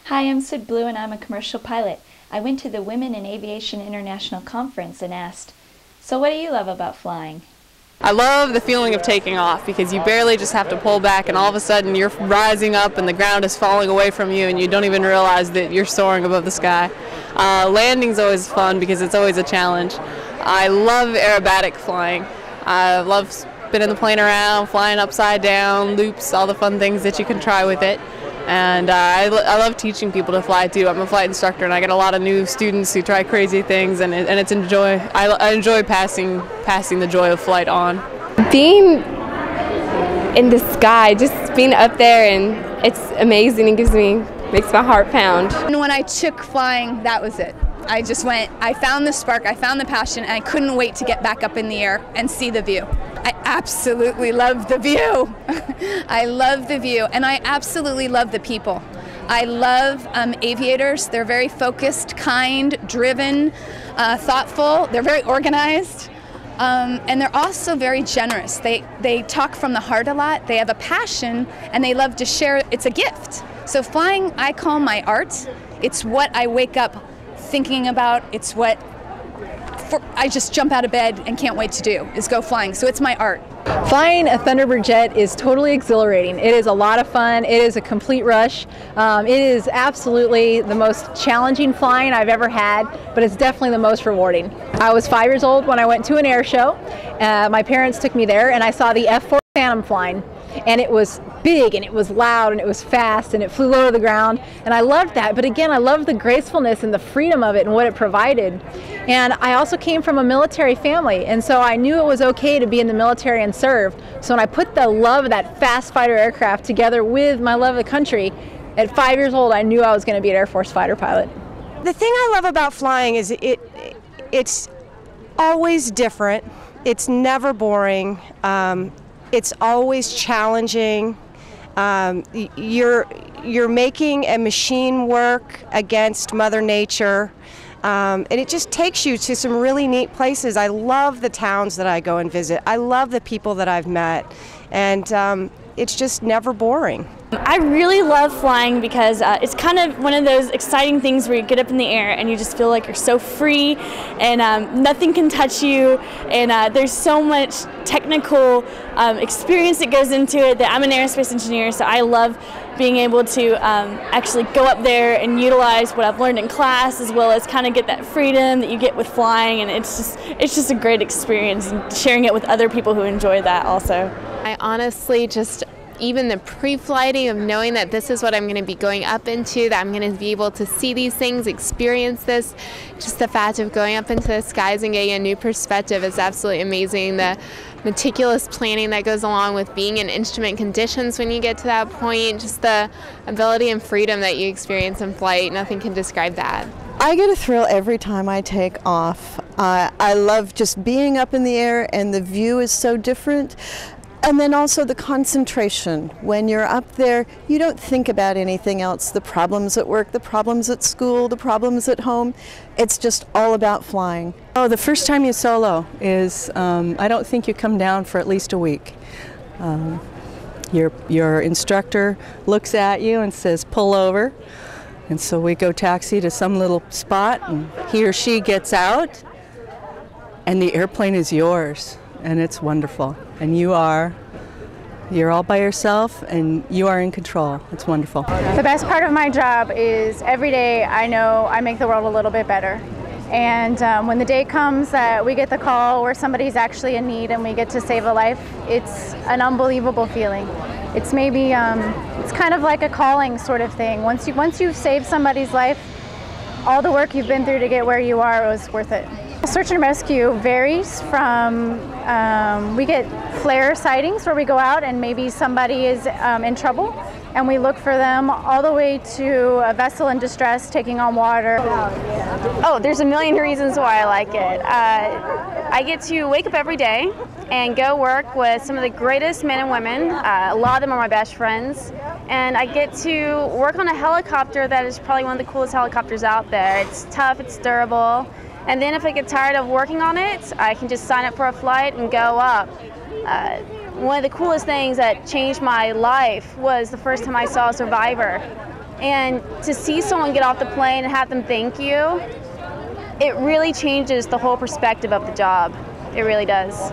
Hi, I'm Syd Blue and I'm a commercial pilot. I went to the Women in Aviation International Conference and asked, so what do you love about flying? I love the feeling of taking off because you barely just have to pull back and all of a sudden you're rising up and the ground is falling away from you and you don't even realize that you're soaring above the sky. Landing's always fun because it's always a challenge. I love aerobatic flying. I love spinning the plane around, flying upside down, loops, all the fun things that you can try with it. And I love teaching people to fly too. I'm a flight instructor and I get a lot of new it's who try crazy things, and it's I enjoy passing the joy of flight on. Being in the sky, just being up there, and it's amazing. It makes my heart pound. And when I took flying, that was it. I found the spark, I found the passion, and I couldn't wait to get back up in the air and see the view. I absolutely love the view. I love the view, and I absolutely love the people. I love aviators. They're very focused, kind, driven, thoughtful. They're very organized, and they're also very generous. They talk from the heart a lot. They have a passion, and they love to share. It's a gift. So flying, I call my art. It's what I wake up thinking about. It's what I just jump out of bed and can't wait to do, is go flying. So it's my art. Flying a Thunderbird jet is totally exhilarating. It is a lot of fun. It is a complete rush. It is absolutely the most challenging flying I've ever had, but it's definitely the most rewarding. I was 5 years old when I went to an air show. My parents took me there and I saw the F-4 Phantom flying. And it was big and it was loud and it was fast and it flew low to the ground, and I loved that. But again, I loved the gracefulness and the freedom of it and what it provided. And I also came from a military family, and so I knew it was okay to be in the military and serve. So when I put the love of that fast fighter aircraft together with my love of the country, at 5 years old I knew I was going to be an Air Force fighter pilot. The thing I love about flying is it's always different. It's never boring. It's always challenging. You're making a machine work against Mother Nature, and it just takes you to some really neat places. I love the towns that I go and visit. I love the people that I've met, and it's just never boring. I really love flying because it's kind of one of those exciting things where you get up in the air and you just feel like you're so free and nothing can touch you, and there's so much technical experience that goes into it. That I'm an aerospace engineer, so I love being able to actually go up there and utilize what I've learned in class, as well as kind of get that freedom that you get with flying, and it's just a great experience, and sharing it with other people who enjoy that also. I honestly just, even the pre-flighting of knowing that this is what I'm going to be going up into, that I'm going to be able to see these things, experience this, just the fact of going up into the skies and getting a new perspective is absolutely amazing. The meticulous planning that goes along with being in instrument conditions when you get to that point, just the ability and freedom that you experience in flight, nothing can describe that. I get a thrill every time I take off. I love just being up in the air, and the view is so different. And then also the concentration. When you're up there, you don't think about anything else. The problems at work, the problems at school, the problems at home. It's just all about flying. Oh, the first time you solo is, I don't think you come down for at least a week. Your instructor looks at you and says, pull over. And so we go taxi to some little spot, and he or she gets out, and the airplane is yours. And it's wonderful, and you're all by yourself, and you are in control. It's wonderful. The best part of my job is every day I know I make the world a little bit better. And when the day comes that we get the call where somebody's actually in need and we get to save a life, it's an unbelievable feeling. It's maybe, it's kind of like a calling sort of thing. Once you've saved somebody's life, all the work you've been through to get where you are was worth it. Search and rescue varies from, we get flare sightings where we go out and maybe somebody is in trouble and we look for them, all the way to a vessel in distress taking on water. Oh, there's a million reasons why I like it. I get to wake up every day and go work with some of the greatest men and women. A lot of them are my best friends. And I get to work on a helicopter that is probably one of the coolest helicopters out there. It's tough, it's durable. And then if I get tired of working on it, I can just sign up for a flight and go up. One of the coolest things that changed my life was the first time I saw a survivor. And to see someone get off the plane and have them thank you, it really changes the whole perspective of the job. It really does.